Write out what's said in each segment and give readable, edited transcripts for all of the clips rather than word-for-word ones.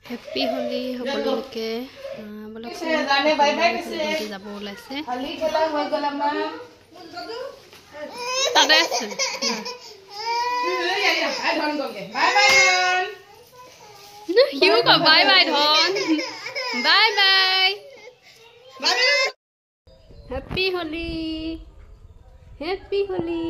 happy Holi সকলোকে বলক যাব ওলাইছে তাতে আছে সিও ক বাই বাই ধন bye bye happy Holi happy Holi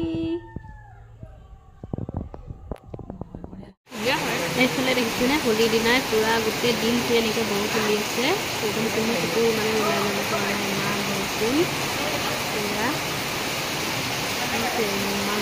এইফালে দেখিছেনে হোলিৰ দিনাই পুৰা গোটেই দিনটো এনেকৈ বৰষুণ দি আছে একদম তুমি সেইটো মানে ওলাই যাব পৰা নাই ইমান বৰষুণ পুৰা ইমান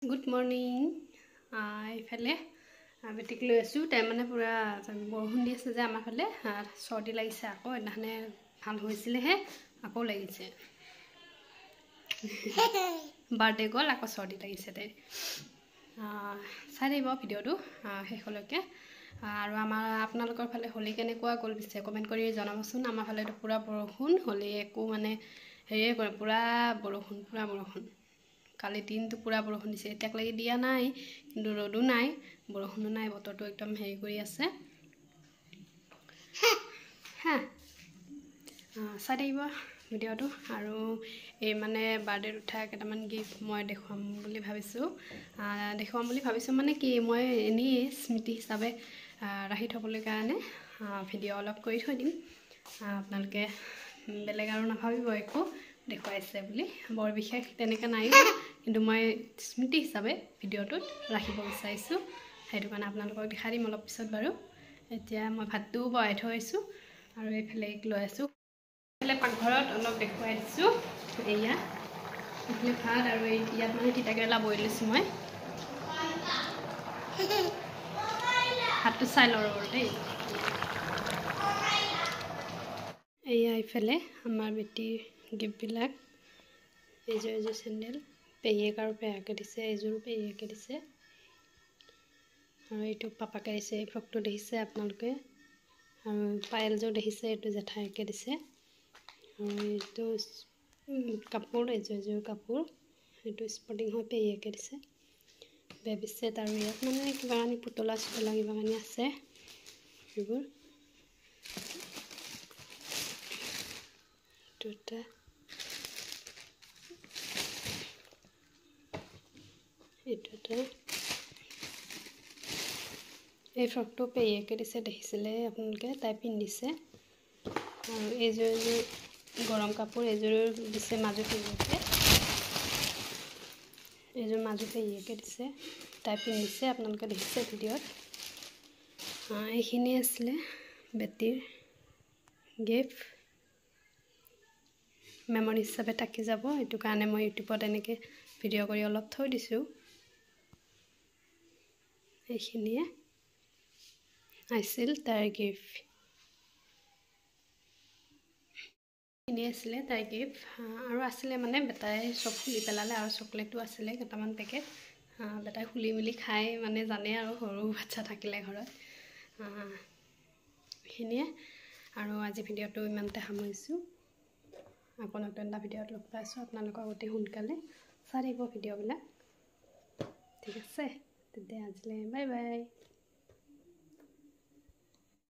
গুড মৰ্নিং এইফালে বেটিক লৈ আছোঁ তাই মানে পুৰা বৰষুণ দি আছে যে আমাৰ ফালে চৰ্দি লাগিছে আকৌ এদিনাখনে ভাল হৈছিলেহে আকৌ লাগিছে বাৰ্থডে গ'ল আকৌ চৰ্দি লাগিছে তাই চাই থাকিব ভিডিঅ'টো শেষলৈকে আৰু আপোনালোকৰ ফালে হোলী কেনেকুৱা গ'ল পিছে কমেণ্ট কৰি জনাবচোন আমাৰ ফালেতো পুৰা বৰষুণ হোলী একো মানে হেৰিয়ে কৰে পুৰা বৰষুণ কালি দিনটো পুৰা বৰষুণ দিছে এতিয়ালৈকে দিয়া নাই কিন্তু ৰ'দো নাই বৰষুণো নাই বতৰটো একদম হেৰি কৰি আছে চাই থাকিব ভিডিঅ'টো আৰু এই মানে বাৰ্থডেত উঠা কেইটামান গিফ্ট মই দেখুৱাম বুলি ভাবিছোঁ মানে কি মই এনেই স্মৃতি হিচাপে ৰাখি থ'বলৈ কাৰণে ভিডিঅ' অলপ কৰি থৈ দিম আপোনালোকে বেলেগ আৰু নাভাবিব একো দেখুৱাইছে বুলি বৰ বিশেষ তেনেকৈ নাই কিন্তু মই স্মৃতি হিচাপে ভিডিঅ'টোত ৰাখিব বিচাৰিছোঁ সেইটো কাৰণে আপোনালোকক দেখাই দিম অলপ পিছত বাৰু এতিয়া মই ভাতটোও বহাই থৈ আহিছোঁ আৰু এইফালে লৈ আছোঁ এইফালে পাকঘৰত অলপ দেখুৱাই দিছোঁ এয়া এইফালে ভাত আৰু ইয়াত মানে তিতাকেৰেলা বইল লৈছোঁ মই ভাতটো চাই লওঁ ৰ'ব দেই এয়া এইফালে আমাৰ বেটীৰ গিফ্টবিলাক এইযোৰ চেণ্ডেল পেহীয়েক আৰু পেহাকে দিছে এইযোৰো পেহীয়েকে দিছে আৰু এইটো পাপাকে দিছে এই ফ্ৰকটো দেখিছে আপোনালোকে আৰু পায়েলযোৰ দেখিছে এইটো জেঠাইকে দিছে আৰু এইটো কাপোৰ এইযোৰ কাপোৰ এইটো স্পৰ্টিং হৈ পেহীয়েকে দিছে বেবী ছেট আৰু ইয়াত মানে কিবা কানি পুতলা চুতলা কিবা কানি আছে সেইবোৰ দুটা এইটোতে এই ফ্ৰকটো পেহীয়েকে দিছে দেখিছিলে আপোনালোকে তাই পিন্ধিছে আৰু এইযোৰ গৰম কাপোৰ এইযোৰ দিছে মাজু পেহীয়েকে এইযোৰ মাজু পেহীয়েকে দিছে তাই পিন্ধিছে আপোনালোকে দেখিছে ভিডিঅ'ত এইখিনি আছিলে বেটীৰ গিফ্ট মেমৰি হিচাপে থাকি যাব এইটো কাৰণে মই ইউটিউবত এনেকৈ ভিডিঅ' কৰি অলপ থৈ দিছোঁ এইখিনিয়ে আছিল তাইৰ গিফ্ট এইখিনি আছিলে তাইৰ গিফ্ট আৰু আছিলে মানে বেটাই চব খুলি পেলালে আৰু চকলেটো আছিলে কেইটামান পেকেট বেটাই খুলি মেলি খাই মানে জানে আৰু সৰু বাচ্ছা থাকিলে ঘৰত এইখিনিয়ে আৰু আজি ভিডিঅ'টো ইমানতে সামৰিছোঁ আকৌ নতুন এটা ভিডিঅ'ত লগ পাইছোঁ আপোনালোকক অতি সোনকালে চাই থাকিব ভিডিঅ'বিলাক ঠিক আছে তেতিয়া আজিলৈ বাই বাই